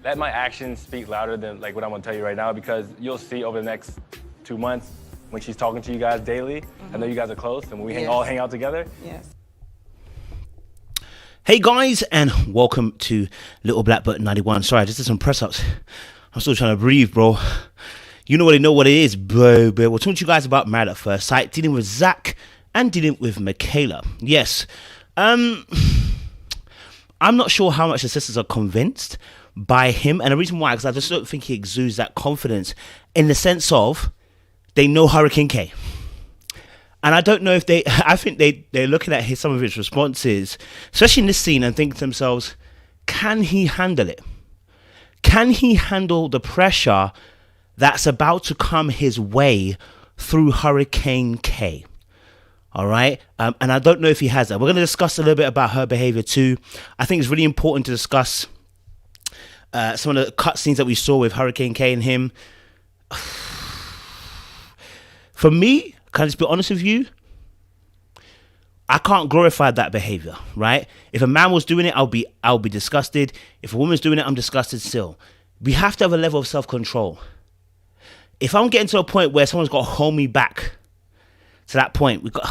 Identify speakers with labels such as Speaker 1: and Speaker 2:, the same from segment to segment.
Speaker 1: let my actions speak louder than like what I'm gonna tell you right now, because you'll see over the next 2 months when she's talking to you guys daily. I know you guys are close, and when we all hang out together.
Speaker 2: Yes.
Speaker 3: Hey guys, and welcome to Little Black Button 91. Sorry, I just did some press ups. I'm still trying to breathe, bro. You already know what it is, bro. We're talking to you guys about Married at First Sight, dealing with Zack and dealing with Michaela. Yes. I'm not sure how much the sisters are convinced by him, and the reason why, because I just don't think he exudes that confidence in the sense of they know Hurricane K. And I don't know if I think they're looking at some of his responses, especially in this scene, and think to themselves, can he handle it? Can he handle the pressure that's about to come his way through Hurricane K? All right. And I don't know if he has that. We're going to discuss a little bit about her behavior too. I think it's really important to discuss some of the cutscenes that we saw with Hurricane K and him. For me, can I just be honest with you? I can't glorify that behavior, right? If a man was doing it, I'll be disgusted. If a woman's doing it, I'm disgusted still. We have to have a level of self-control. If I'm getting to a point where someone's got to hold me back to that point, we've got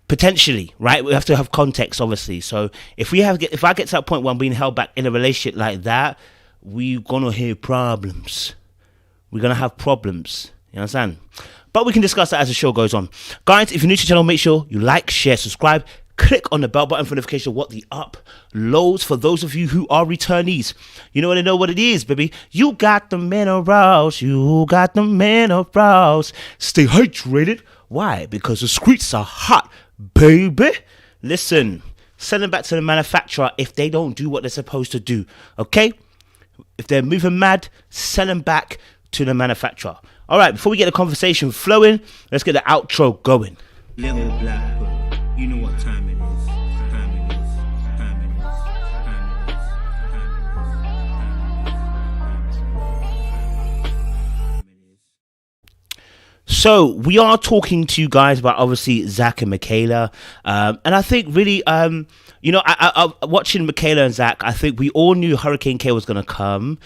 Speaker 3: potentially, right? We have to have context, obviously. So if I get to that point where I'm being held back in a relationship like that, we're gonna hear problems. We're gonna have problems. You understand? But we can discuss that as the show goes on. Guys, if you're new to the channel, make sure you like, share, subscribe. Click on the bell button for notification of what the uploads. For those of you who are returnees, you know what it is, baby. You got the minerals. You got the minerals. Stay hydrated. Why? Because the streets are hot, baby. Listen, send them back to the manufacturer if they don't do what they're supposed to do. Okay? If they're moving mad, send them back to the manufacturer. All right, before we get the conversation flowing, let's get the outro going.
Speaker 4: Little Black Button. You know what time it is. Time it is. Time it is. Time it is. Time it is.
Speaker 3: So we are talking to you guys about obviously Zack and Michaela, and I think really, I watching Michaela and Zack, I think we all knew Hurricane K was going to come,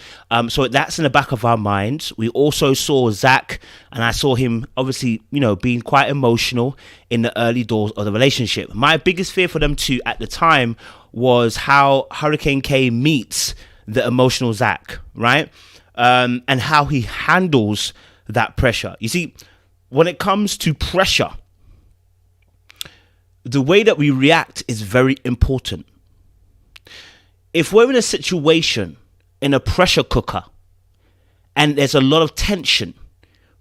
Speaker 3: so that's in the back of our minds. We also saw Zack, and I saw him obviously, being quite emotional in the early doors of the relationship. My biggest fear for them two at the time was how Hurricane K meets the emotional Zack, right? And how he handles that pressure. You see, when it comes to pressure, the way that we react is very important. If we're in a situation, in a pressure cooker, and there's a lot of tension,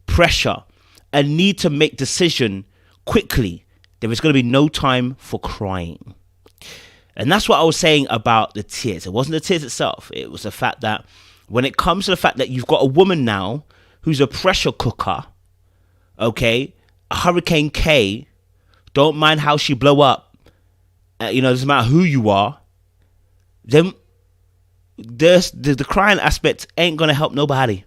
Speaker 3: pressure, a need to make decision quickly, there is going to be no time for crying. And that's what I was saying about the tears. It wasn't the tears itself. It was the fact that when it comes to the fact that you've got a woman now who's a pressure cooker, okay, Hurricane K, don't mind how she blow up, doesn't matter who you are, then the crying aspect ain't going to help nobody.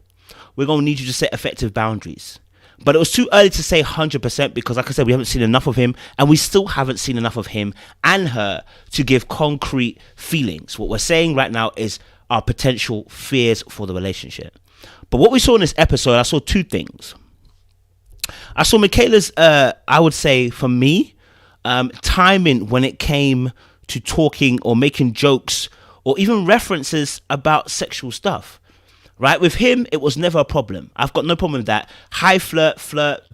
Speaker 3: We're going to need you to set effective boundaries. But it was too early to say 100% because, like I said, we haven't seen enough of him, and we still haven't seen enough of him and her to give concrete feelings. What we're saying right now is our potential fears for the relationship. But what we saw in this episode, I saw two things. I saw Michaela's, I would say for me, timing when it came to talking or making jokes or even references about sexual stuff, right? With him, it was never a problem. I've got no problem with that. High flirt,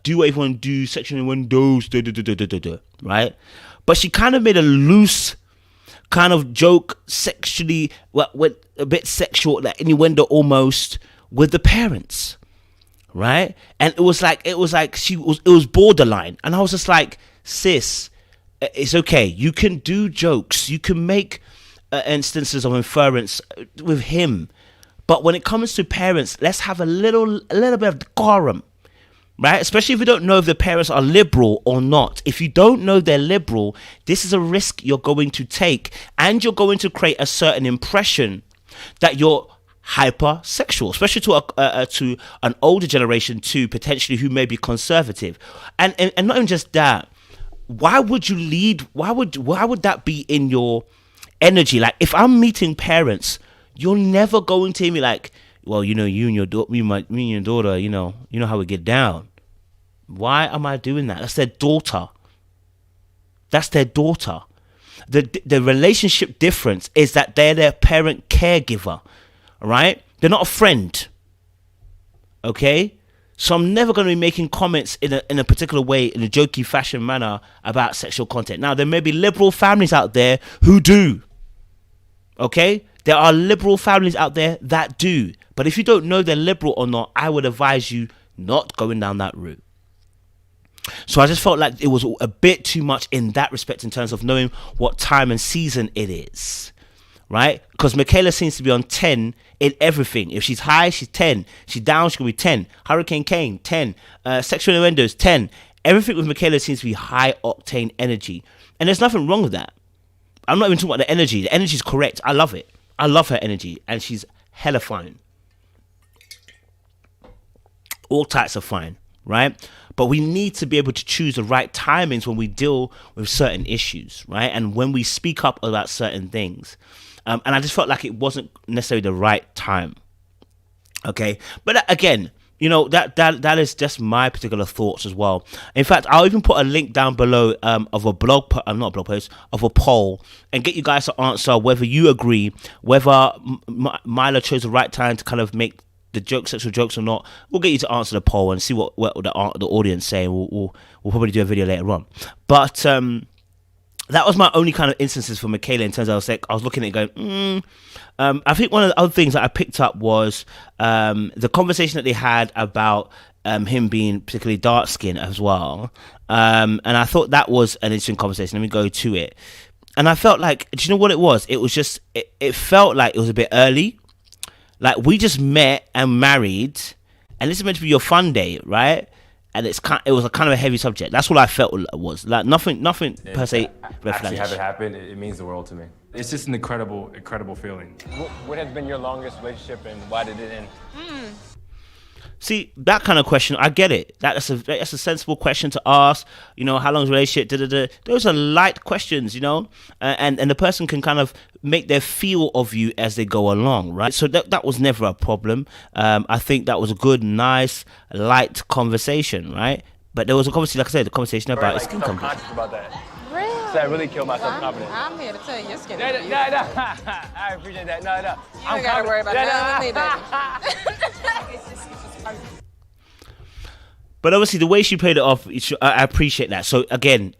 Speaker 3: do what you want to do, sexual innuendos, right? But she kind of made a loose kind of joke sexually, went a bit sexual, like innuendo almost, with the parents. Right, and it was like it was borderline, and I was just like, sis, it's okay. You can do jokes, you can make instances of inference with him, but when it comes to parents, let's have a little bit of decorum, right? Especially if you don't know if the parents are liberal or not. If you don't know they're liberal, this is a risk you're going to take, and you're going to create a certain impression that you're hypersexual, especially to an older generation too, potentially, who may be conservative, and not even just that. Why would you lead? Why would that be in your energy? Like, if I'm meeting parents, You're never going to hear me like, well, you and your daughter, you know how we get down. Why am I doing that? That's their daughter. The relationship difference is that they're their parent caregiver, right? They're not a friend. Okay? So I'm never going to be making comments in a particular way, in a jokey fashion manner about sexual content. Now, there may be liberal families out there who do. Okay? There are liberal families out there that do. But if you don't know they're liberal or not, I would advise you not going down that route. So I just felt like it was a bit too much in that respect in terms of knowing what time and season it is. Right? Because Michaela seems to be on 10 in everything. If she's high, she's 10. She's down, she's going to be 10. Hurricane Kane, 10. Sexual innuendos, 10. Everything with Michaela seems to be high octane energy. And there's nothing wrong with that. I'm not even talking about the energy. The energy is correct. I love it. I love her energy. And she's hella fine. All types are fine. Right? But we need to be able to choose the right timings when we deal with certain issues. Right? And when we speak up about certain things. And I just felt like it wasn't necessarily the right time. Okay. But again, that is just my particular thoughts as well. In fact, I'll even put a link down below of a not a blog post, of a poll, and get you guys to answer whether you agree, whether Mila chose the right time to kind of make the sexual jokes or not. We'll get you to answer the poll and see what the audience say. We'll probably do a video later on. But that was my only kind of instances for Michaela in terms of I was looking at it going, I think one of the other things that I picked up was the conversation that they had about him being particularly dark skinned as well. And I thought that was an interesting conversation. Let me go to it. And I felt like, do you know what it was? It was just, it felt like it was a bit early. Like we just met and married, and this is meant to be your fun day, right? And it was a kind of a heavy subject. That's what I felt it was. Like nothing per se.
Speaker 1: Actually have it happen, it means the world to me. It's just an incredible feeling. What has been your longest relationship and why did it end?
Speaker 3: See, that kind of question, I get it. That's a sensible question to ask. How long's the relationship? Those are light questions, and the person can kind of make their feel of you as they go along, right? So that was never a problem. I think that was a good, nice, light conversation, right? But there was a conversation, like I said, the conversation about skin company.
Speaker 1: I'm conscious about that.
Speaker 2: Really?
Speaker 1: So that really killed my self-confidence.
Speaker 2: I'm here to tell you, your skin
Speaker 1: No,
Speaker 2: is beautiful.
Speaker 1: I appreciate that. No.
Speaker 2: You ain't gotta worry about that.
Speaker 3: But obviously, the way she played it off, I appreciate that. So again,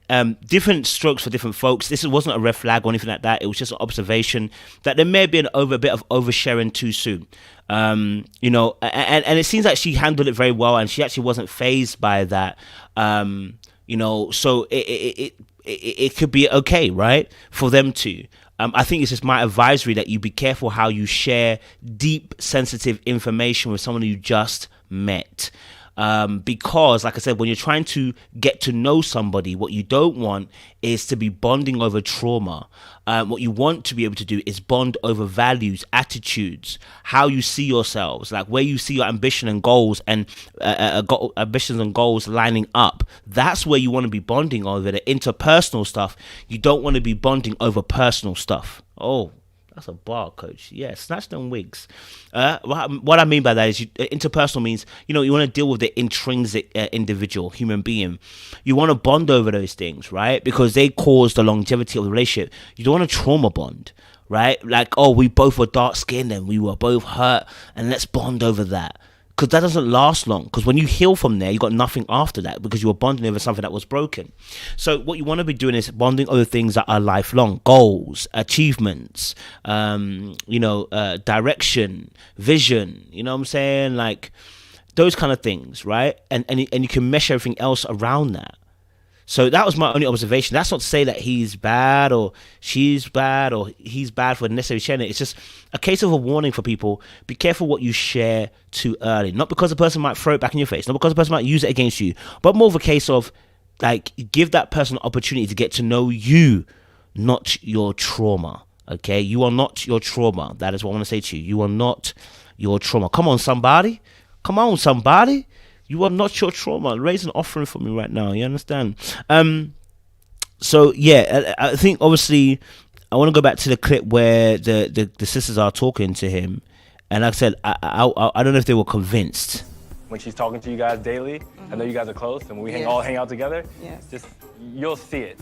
Speaker 3: different strokes for different folks. This wasn't a red flag or anything like that. It was just an observation that there may be a bit of oversharing too soon. And it seems like she handled it very well, and she actually wasn't fazed by that. So it could be okay, right, for them to. I think it's just my advisory that you be careful how you share deep, sensitive information with someone you just met. Because, like I said, when you're trying to get to know somebody, what you don't want is to be bonding over trauma. What you want to be able to do is bond over values, attitudes, how you see yourselves, like where you see your ambition and goals and ambitions and goals lining up. That's where you want to be bonding over the interpersonal stuff. You don't want to be bonding over personal stuff. Oh, that's a bar, coach. Yeah, snatch them wigs. What I mean by that is interpersonal means, you want to deal with the intrinsic individual, human being. You want to bond over those things, right? Because they cause the longevity of the relationship. You don't want to trauma bond, right? Like, oh, we both were dark skinned and we were both hurt and let's bond over that. Because that doesn't last long. Because when you heal from there, you got nothing after that because you were bonding over something that was broken. So what you want to be doing is bonding over things that are lifelong. Goals, achievements, direction, vision. You know what I'm saying? Like those kind of things, right? And you can mesh everything else around that. So that was my only observation. That's not to say that he's bad or she's bad or he's bad for necessarily sharing it. It's just a case of a warning for people. Be careful what you share too early. Not because the person might throw it back in your face. Not because the person might use it against you. But more of a case of, like, give that person an opportunity to get to know you, not your trauma. Okay? You are not your trauma. That is what I want to say to you. You are not your trauma. Come on, somebody. Come on, somebody. You are not your trauma. Raise an offering for me right now. You understand? So yeah, I think obviously I want to go back to the clip where the sisters are talking to him, and like I said, I don't know if they were convinced.
Speaker 1: When she's talking to you guys daily, I know you guys are close, and when we all hang out together, just you'll see it.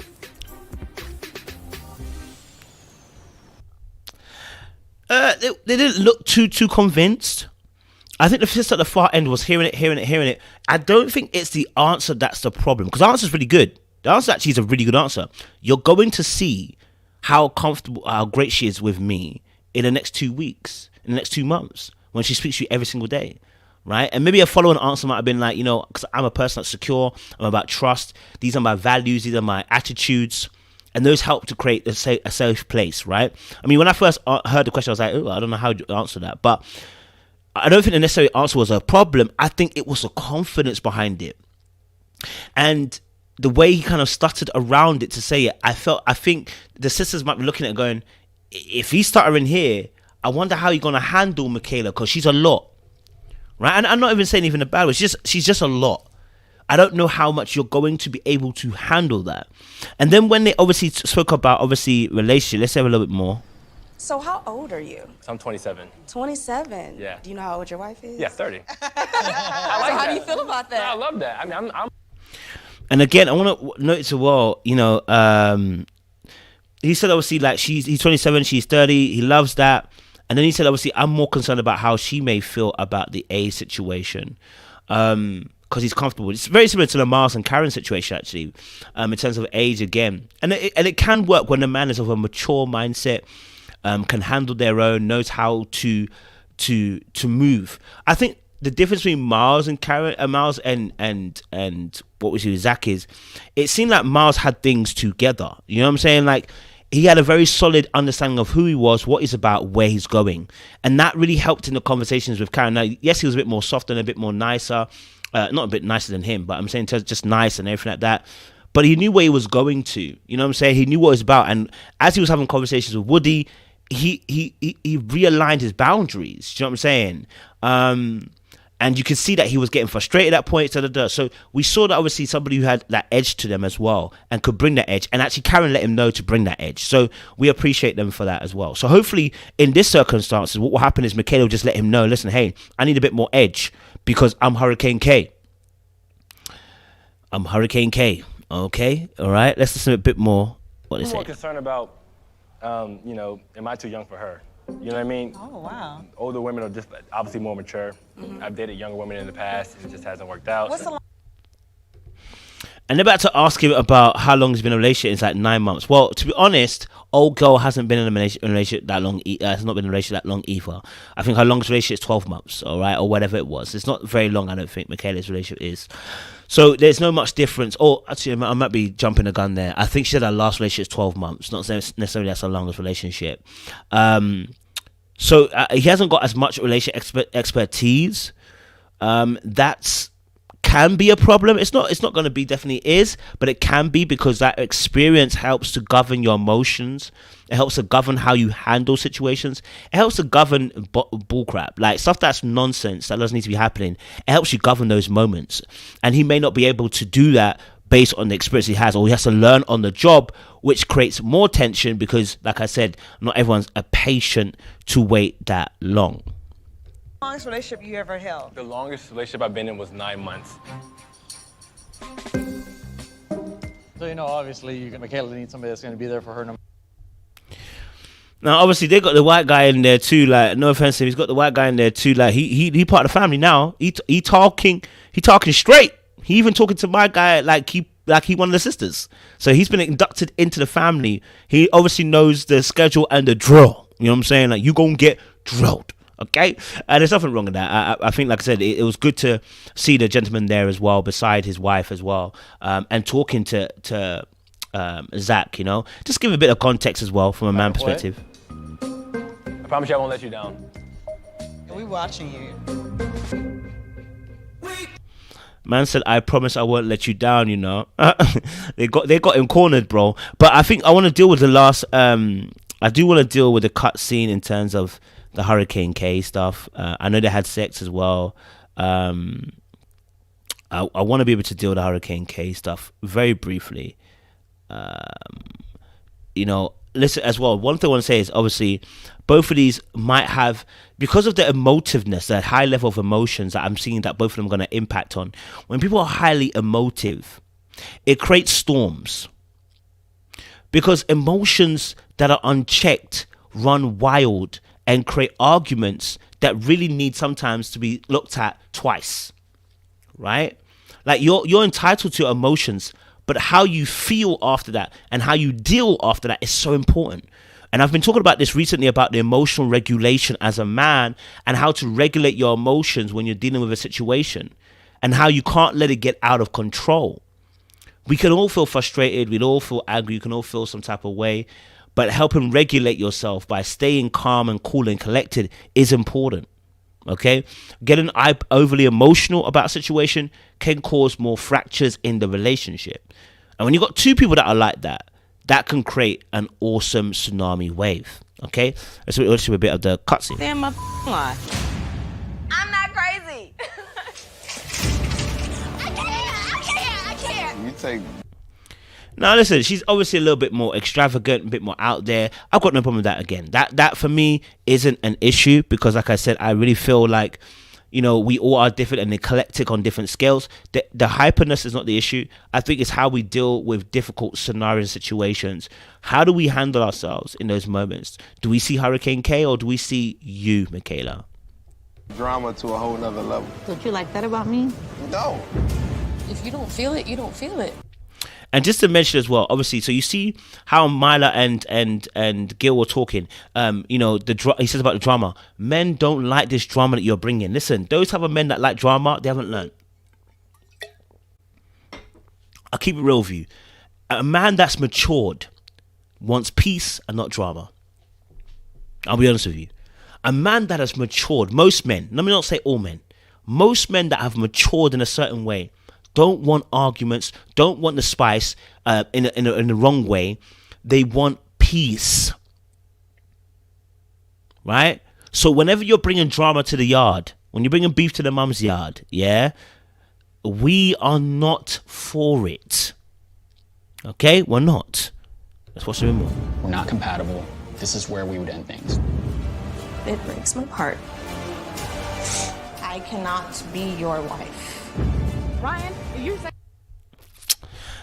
Speaker 3: They didn't look too convinced. I think the sister at the far end was hearing it. I don't think it's the answer that's the problem, because the answer's really good. The answer actually is a really good answer. You're going to see how great she is with me in the next 2 weeks, in the next 2 months, when she speaks to you every single day, right? And maybe a following answer might have been like, because I'm a person that's secure, I'm about trust, these are my values, these are my attitudes, and those help to create a safe place, right? I mean, when I first heard the question, I was like, oh, I don't know how to answer that, but I don't think the necessary answer was a problem. I think it was the confidence behind it. And the way he kind of stuttered around it to say it, I think the sisters might be looking at it going, if he's stuttering here, I wonder how you're going to handle Michaela, because she's a lot, right? And I'm not even saying even a bad word. She's just a lot. I don't know how much you're going to be able to handle that. And then when they obviously spoke about, relationship, let's have a little bit more.
Speaker 5: So how old are you?
Speaker 1: I'm 27.
Speaker 5: 27?
Speaker 1: Yeah.
Speaker 5: Do you know how old your wife is?
Speaker 1: Yeah, 30.
Speaker 5: So how do you feel about that?
Speaker 1: I love that. I mean, I'm
Speaker 3: And again, I want to note as well, he said obviously like he's 27, she's 30, he loves that. And then he said obviously I'm more concerned about how she may feel about the A situation. Because he's comfortable. It's very similar to the Miles and Karen situation actually, in terms of age again. And it can work when the man is of a mature mindset, can handle their own, knows how to move. I think the difference between Miles and Karen, Miles and what we see with Zack is, it seemed like Miles had things together. You know what I'm saying? Like he had a very solid understanding of who he was, what he's about, where he's going, and that really helped in the conversations with Karen. Now, yes, he was a bit more soft and a bit more nicer, not a bit nicer than him, but I'm saying just nice and everything like that. But he knew where he was going to. You know what I'm saying? He knew what it was about, and as he was having conversations with Woody, he realigned his boundaries. Do you know what I'm saying? And you can see that he was getting frustrated at points. So we saw that obviously somebody who had that edge to them as well and could bring that edge. And actually Karen let him know to bring that edge. So we appreciate them for that as well. So hopefully in this circumstances, what will happen is Michaela will just let him know, listen, hey, I need a bit more edge because I'm Hurricane K. I'm Hurricane K. Okay. All right. Let's listen a bit more. What they
Speaker 1: I'm
Speaker 3: say.
Speaker 1: more concerned about, am I too young for her? You know what I mean?
Speaker 2: Oh, wow.
Speaker 1: Older women are just obviously more mature. I've dated younger women in the past, and it just hasn't worked out.
Speaker 3: And they're about to ask him about how long he's been in a relationship. It's like 9 months. Well, to be honest, old girl hasn't been in a relationship that long. Has not been in a relationship that long either. I think her longest relationship is 12 months, all right, or whatever it was. It's not very long, I don't think, Michaela's relationship is. So there's no much difference. Oh, actually, I might be jumping the gun there. I think she said her last relationship is 12 months. Not necessarily that's her longest relationship. So he hasn't got as much relationship expertise. That's can be a problem. It's not going to be, definitely is, but it can be because that experience helps to govern your emotions. It helps to govern how you handle situations. It helps to govern bullcrap, like stuff that's nonsense that doesn't need to be happening. It helps you govern those moments, and he may not be able to do that based on the experience he has, or he has to learn on the job, which creates more tension because, like I said, not everyone's a patient to wait that long.
Speaker 6: Longest relationship you ever held?
Speaker 1: The longest relationship I've been in was 9 months.
Speaker 7: So, obviously, Michaela needs somebody that's going to be there for her.
Speaker 3: Now, obviously, they got the white guy in there too. Like, no offense to him, he's got the white guy in there too. Like, he part of the family now. He talking straight. He even talking to my guy like he one of the sisters. So he's been inducted into the family. He obviously knows the schedule and the drill. You know what I'm saying? Like, you gonna get drilled. Okay, and there's nothing wrong with that. I think, like I said, it was good to see the gentleman there as well, beside his wife as well, and talking to Zack. Just give a bit of context as well from a man perspective.
Speaker 1: I promise you I won't let you down.
Speaker 6: We watching you.
Speaker 3: Man said, I promise I won't let you down, They got him cornered, bro. But I think I want to deal with the last I do want to deal with the cut scene in terms of the Hurricane K stuff. I know they had sex as well. I want to be able to deal with the Hurricane K stuff very briefly. listen as well. One thing I want to say is obviously both of these might have, because of the emotiveness, that high level of emotions that I'm seeing that both of them are going to impact on. When people are highly emotive, it creates storms, because emotions that are unchecked run wild and create arguments that really need sometimes to be looked at twice, right? Like you're entitled to emotions, but how you feel after that and how you deal after that is so important. And I've been talking about this recently, about the emotional regulation as a man and how to regulate your emotions when you're dealing with a situation and how you can't let it get out of control. We can all feel frustrated. We'd all feel angry. You can all feel some type of way. But helping regulate yourself by staying calm and cool and collected is important. Okay? Getting overly emotional about a situation can cause more fractures in the relationship. And when you've got two people that are like that, that can create an awesome tsunami wave. Okay? Let's do a bit of the cutscene.
Speaker 5: Damn my lie. I'm not crazy. I can't.
Speaker 8: You take.
Speaker 3: Now listen, she's obviously a little bit more extravagant, a bit more out there. I've got no problem with that again. That for me isn't an issue, because like I said, I really feel like, you know, we all are different and eclectic on different scales. The hyperness is not the issue. I think it's how we deal with difficult scenarios and situations. How do we handle ourselves in those moments? Do we see Hurricane K or do we see you, Michaela?
Speaker 8: Drama to a whole nother level.
Speaker 9: Don't you like that about me?
Speaker 8: No.
Speaker 2: If you don't feel it, you don't feel it.
Speaker 3: And just to mention as well, obviously, so you see how Mila and Gil were talking. You know, he says about the drama. Men don't like this drama that you're bringing. Listen, those type of men that like drama, they haven't learned. I'll keep it real with you. A man that's matured wants peace and not drama. I'll be honest with you. A man that has matured, most men, let me not say all men, most men that have matured in a certain way don't want arguments, don't want the spice in the wrong way. They want peace. Right? So whenever you're bringing drama to the yard, when you're bringing beef to the mum's yard, yeah, we are not for it. Okay? We're not. Let's watch a bit more.
Speaker 10: We're not compatible. This is where we would end things.
Speaker 5: It breaks my heart. I cannot be your wife.
Speaker 9: Ryan, you say.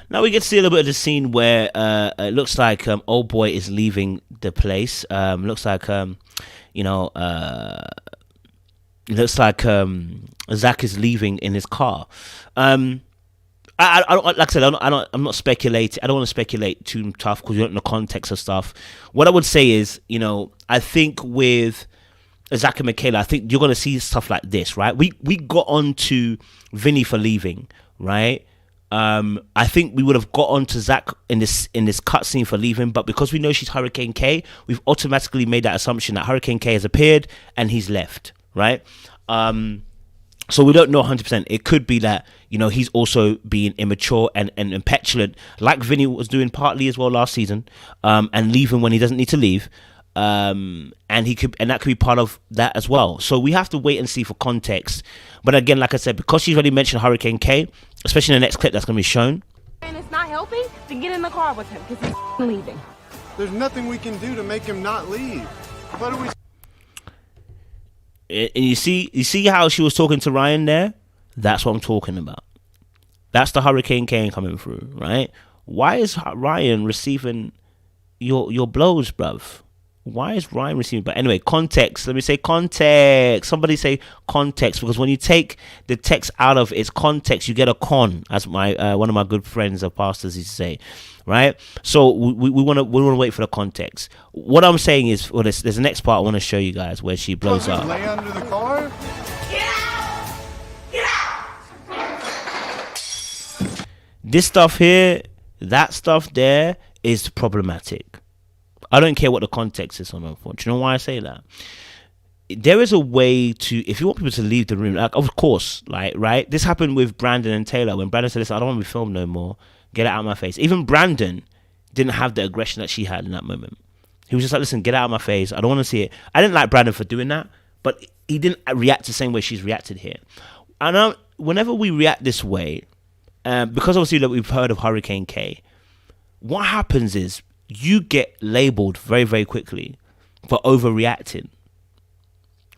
Speaker 3: Now we get to see a little bit of the scene where it looks like old boy is leaving the place. Looks like it looks like Zack is leaving in his car. I don't, like I said, I'm not speculating. I don't want to speculate too tough because you don't know the context of stuff. What I would say is, you know, I think with Zack and Michaela, I think you're going to see stuff like this, right? We got on to Vinny for leaving, right? I think we would have got on to Zack in this cutscene for leaving, but because we know she's Hurricane K, we've automatically made that assumption that Hurricane K has appeared and he's left, right? So we don't know 100%. It could be that, you know, he's also being immature and petulant, like Vinny was doing partly as well last season, and leaving when he doesn't need to leave. And that could be part of that as well. So we have to wait and see for context. But again, like I said, because she's already mentioned Hurricane K, especially in the next clip that's going to be shown,
Speaker 9: And it's not helping to get in the car with him because he's leaving.
Speaker 11: There's nothing we can do to make him not leave. What are we?
Speaker 3: and you see how she was talking to Ryan there? That's what I'm talking about. That's the Hurricane K coming through, right? Why is Ryan receiving your blows, bruv? Why is Ryan receiving? But anyway, context. Let me say context. Somebody say context, because when you take the text out of its context, you get a con, as my one of my good friends of pastors used to say, right? So we want to wait for the context. What I'm saying is, well, there's the next part I want to show you guys where she blows up.
Speaker 11: Lay under the car?
Speaker 3: This stuff here, that stuff there is problematic. I don't care what the context is on my phone. Do you know why I say that? There is a way to, if you want people to leave the room, like, of course, like, right? This happened with Brandon and Taylor. When Brandon said, listen, I don't want to be filmed no more. Get it out of my face. Even Brandon didn't have the aggression that she had in that moment. He was just like, listen, get out of my face. I don't want to see it. I didn't like Brandon for doing that, but he didn't react the same way she's reacted here. And whenever we react this way, because obviously we've heard of Hurricane K, what happens is, you get labeled very, very quickly for overreacting.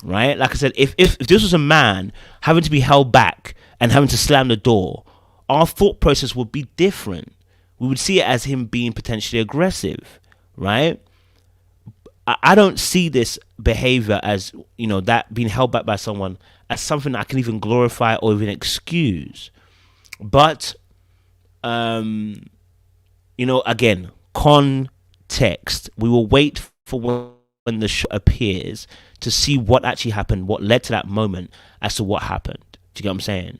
Speaker 3: Right? Like I said, if this was a man having to be held back and having to slam the door, our thought process would be different. We would see it as him being potentially aggressive, right? I don't see this behavior as, you know, that being held back by someone as something that I can even glorify or even excuse. But, you know, again, context. We will wait for when the show appears to see what actually happened, what led to that moment as to what happened. Do you get what I'm saying?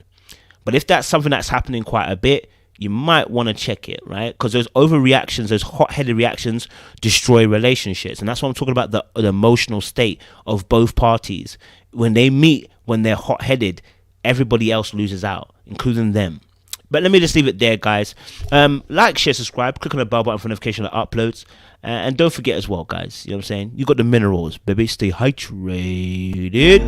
Speaker 3: But if that's something that's happening quite a bit, you might want to check it, right? Because those overreactions, those hot-headed reactions destroy relationships. And that's what I'm talking about, the emotional state of both parties. When they meet, when they're hot-headed, everybody else loses out, including them. But let me just leave it there, guys. Like, share, subscribe, click on the bell button for notification of uploads. And don't forget as well, guys, you know what I'm saying? You got the minerals, baby. Stay hydrated.